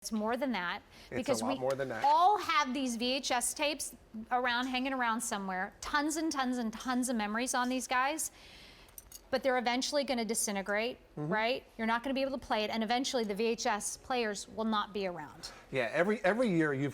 It's more than that, because a lot more than that. all have these VHS tapes around, hanging around somewhere, tons and tons and tons of memories on these guys, but they're eventually going to disintegrate, right? You're not going to be able to play it, and eventually the VHS players will not be around. Yeah, every year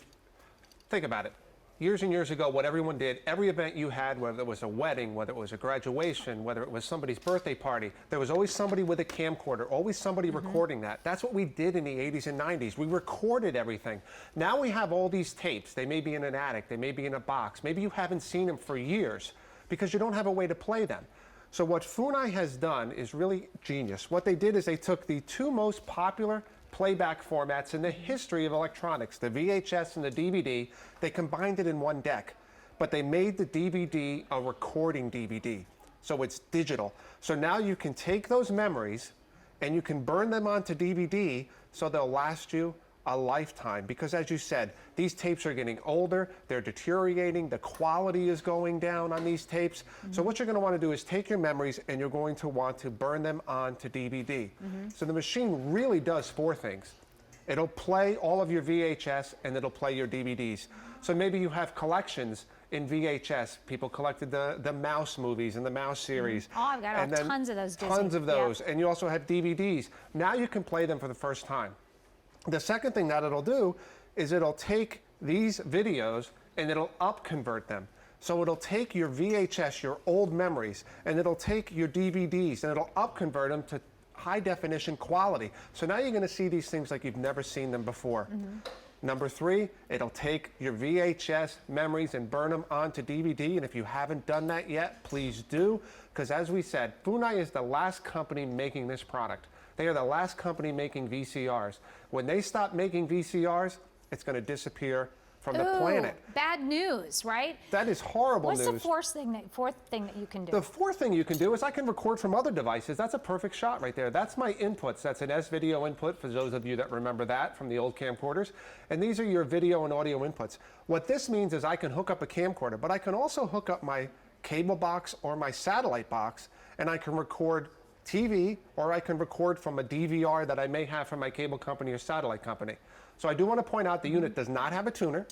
think about it. Years and years ago, what everyone did, every event you had, whether it was a wedding, whether it was a graduation, whether it was somebody's birthday party, there was always somebody with a camcorder, always somebody recording that. That's what we did in the 80s and 90s. We recorded everything. Now we have all these tapes. They may be in an attic, they may be in a box. Maybe you haven't seen them for years because you don't have a way to play them. So what Funai has done is really genius. What they did is they took the two most popular playback formats in the history of electronics, the VHS and the DVD. They combined it in one deck, but they made the DVD a recording DVD. So it's digital. So now you can take those memories and you can burn them onto DVD so they'll last you a lifetime. Because as you said, these tapes are getting older, they're deteriorating, the quality is going down on these tapes. So what you're going to want to do is take your memories and you're going to want to burn them onto DVD. So the machine really does four things. It'll play all of your VHS and it'll play your DVDs. So maybe you have collections in VHS. People collected the Mouse movies and the Mouse series. Oh, I've got tons of those. Tons of those. And you also have DVDs. Now you can play them for the first time. The second thing that it'll do is it'll take these videos and it'll up-convert them. So it'll take your VHS, your old memories, and it'll take your DVDs and it'll up-convert them to high-definition quality. So now you're going to see these things like you've never seen them before. Number three, it'll take your VHS memories and burn them onto DVD. And if you haven't done that yet, please do. Because as we said, Funai is the last company making this product. They are the last company making VCRs. When they stop making VCRs, it's going to disappear from the planet. Bad news, right? That is horrible news. What's the fourth thing that you can do? The fourth thing you can do is I can record from other devices. That's a perfect shot right there. That's my inputs. That's an S-video input for those of you that remember that from the old camcorders. And these are your video and audio inputs. What this means is I can hook up a camcorder, but I can also hook up my cable box or my satellite box, and I can record TV, or I can record from a DVR that I may have from my cable company or satellite company. So I do want to point out the unit does not have a tuner,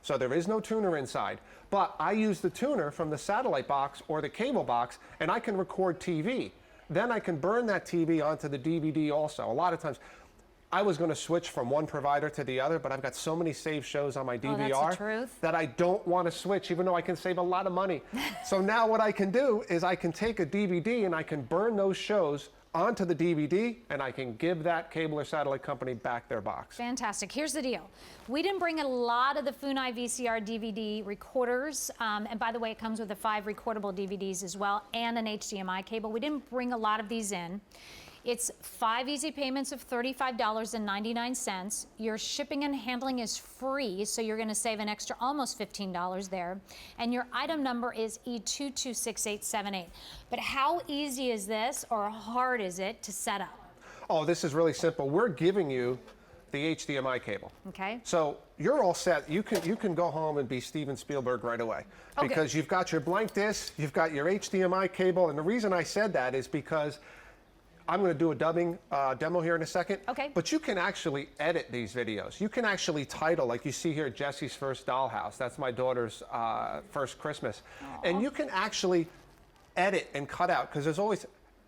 so there is no tuner inside. But I use the tuner from the satellite box or the cable box, and I can record TV. Then I can burn that TV onto the DVD also. A lot of times, I was going to switch from one provider to the other, but I've got so many saved shows on my DVR that I don't want to switch, even though I can save a lot of money. So now what I can do is I can take a DVD and I can burn those shows onto the DVD, and I can give that cable or satellite company back their box. Fantastic. Here's the deal. We didn't bring a lot of the Funai VCR DVD recorders, and by the way, it comes with the 5 recordable DVDs as well, and an HDMI cable. We didn't bring a lot of these in. It's 5 easy payments of $35.99. Your shipping and handling is free, so you're going to save an extra almost $15 there. And your item number is E226878. But how easy is this, or hard is it to set up? Oh, this is really simple. We're giving you the HDMI cable. Okay. So you're all set. You can go home and be Steven Spielberg right away. Okay. Because you've got your blank disc, you've got your HDMI cable, and the reason I said that is because I'm going to do a dubbing demo here in a second. Okay. But you can actually edit these videos. You can actually title, like you see here, Jesse's First Dollhouse. That's my daughter's first Christmas. Aww. And you can actually edit and cut out, because there's always,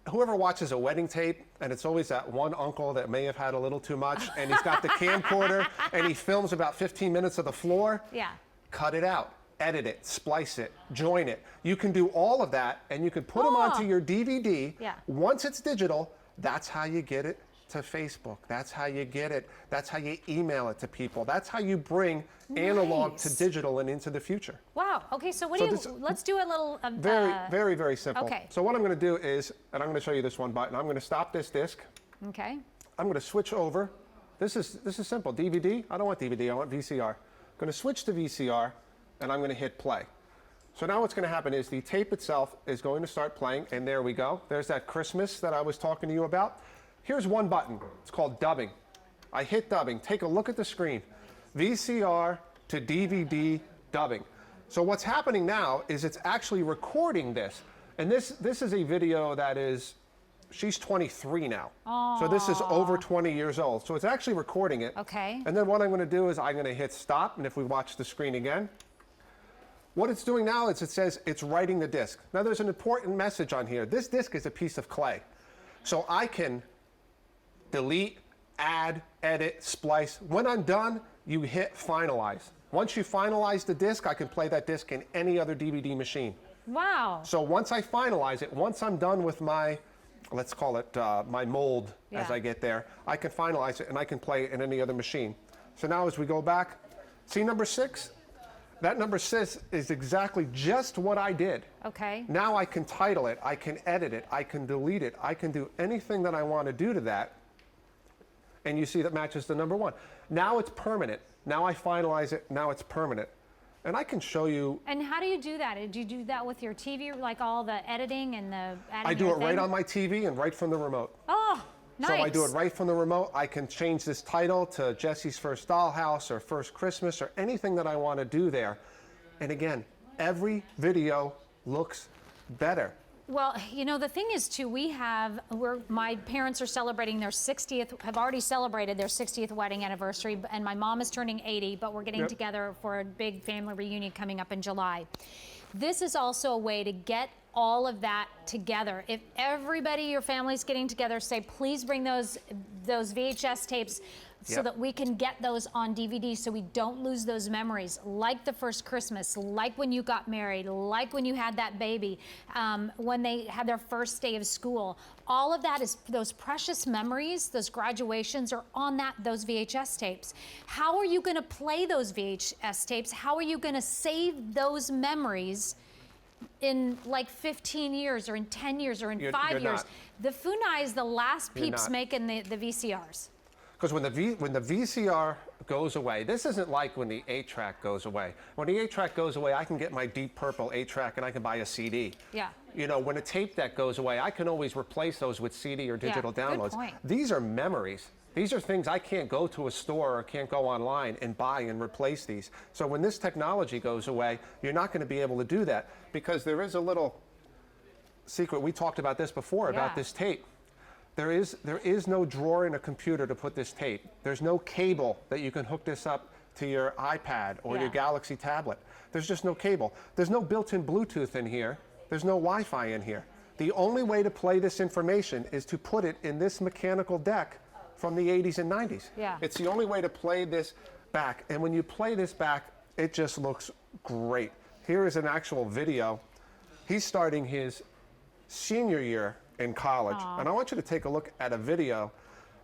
whoever watches a wedding tape, and it's always that one uncle that may have had a little too much, and he's got the camcorder, and he films about 15 minutes of the floor. Yeah. Cut it out. Edit it, splice it, join it. You can do all of that, and you can put them onto your DVD. Yeah. Once it's digital, that's how you get it to Facebook. That's how you get it. That's how you email it to people. That's how you bring analog to digital and into the future. Wow. Okay, so let's do a little... very, very simple. Okay. So what I'm going to do is, and I'm going to show you this one button. I'm going to stop this disc. Okay. I'm going to switch over. This is simple. DVD. I don't want DVD. I want VCR. I'm going to switch to VCR. And I'm going to hit play. So now what's going to happen is the tape itself is going to start playing, and there we go. There's that Christmas that I was talking to you about. Here's one button. It's called dubbing. I hit dubbing. Take a look at the screen. VCR to DVD dubbing. So what's happening now is it's actually recording this. And this is a video that is she's 23 now. So this is over 20 years old. So it's actually recording it. Okay. And then what I'm going to do is I'm going to hit stop. And if we watch the screen again, what it's doing now is it says it's writing the disc. Now there's an important message on here. This disc is a piece of clay. So I can delete, add, edit, splice. When I'm done, you hit finalize. Once you finalize the disc, I can play that disc in any other DVD machine. Wow. So once I finalize it, once I'm done with my, let's call it my mold as I get there, I can finalize it and I can play it in any other machine. So now as we go back, see number 6? That number 6 is exactly just what I did. Okay. Now I can title it, I can edit it, I can delete it, I can do anything that I want to do to that. And you see that matches the number 1. Now it's permanent. Now I finalize it, now it's permanent. And I can show you. And how do you do that? Did you do that with your TV, like all the editing and the adding? I do it right on my TV and right from the remote. Oh, nice. So I do it right from the remote. I can change this title to Jesse's First Dollhouse or First Christmas or anything that I want to do there. And again, every video looks better. Well, you know, the thing is, too, my parents are celebrating their 60th, have already celebrated their 60th wedding anniversary, and my mom is turning 80, but we're getting together for a big family reunion coming up in July. This is also a way to get all of that together. If everybody, your family's getting together, say, please bring those VHS tapes so that we can get those on DVD so we don't lose those memories, like the first Christmas, like when you got married, like when you had that baby, when they had their first day of school. All of that is those precious memories, those graduations are on those VHS tapes. How are you going to play those VHS tapes? How are you going to save those memories in like 15 years or in 10 years or in 5 years? Not. The Funai is the last peeps making the VCRs. Because when the VCR goes away, this isn't like when the 8-track goes away. When the 8-track goes away, I can get my Deep Purple 8-track and I can buy a CD. Yeah. You know, when a tape deck goes away, I can always replace those with CD or digital downloads. Good point. These are memories. These are things I can't go to a store or can't go online and buy and replace these. So when this technology goes away, you're not going to be able to do that, because there is a little secret. We talked about this before, about this tape. There is no drawer in a computer to put this tape. There's no cable that you can hook this up to your iPad or your Galaxy tablet. There's just no cable. There's no built-in Bluetooth in here. There's no Wi-Fi in here. The only way to play this information is to put it in this mechanical deck from the 80s and 90s. Yeah. It's the only way to play this back. And when you play this back, it just looks great. Here is an actual video. He's starting his senior year in college. Aww. And I want you to take a look at a video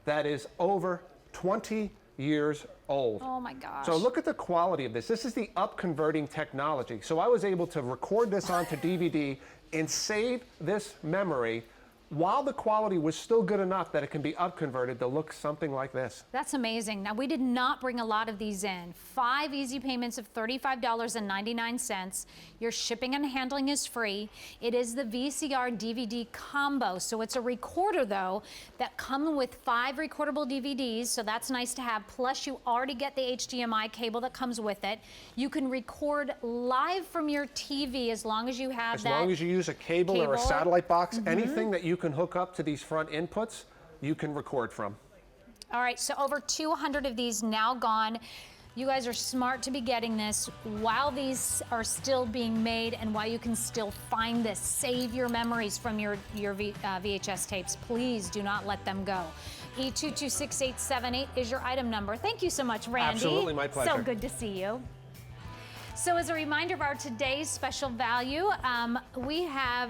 that is over 20 years old. Oh my gosh. So look at the quality of this. This is the up-converting technology. So I was able to record this onto DVD and save this memory while the quality was still good enough that it can be up-converted to look something like this. That's amazing. Now, we did not bring a lot of these in. 5 easy payments of $35.99. Your shipping and handling is free. It is the VCR DVD combo. So it's a recorder, though, that comes with 5 recordable DVDs. So that's nice to have. Plus, you already get the HDMI cable that comes with it. You can record live from your TV as long as you have that. As long as you use a cable or a satellite box, anything that you can hook up to these front inputs, you can record from. All right, so over 200 of these now gone. You guys are smart to be getting this while these are still being made and while you can still find this. Save your memories from your VHS tapes. Please do not let them go. E226878 is your item number. Thank you so much, Randy. Absolutely, my pleasure. So good to see you. So as a reminder of our today's special value, we have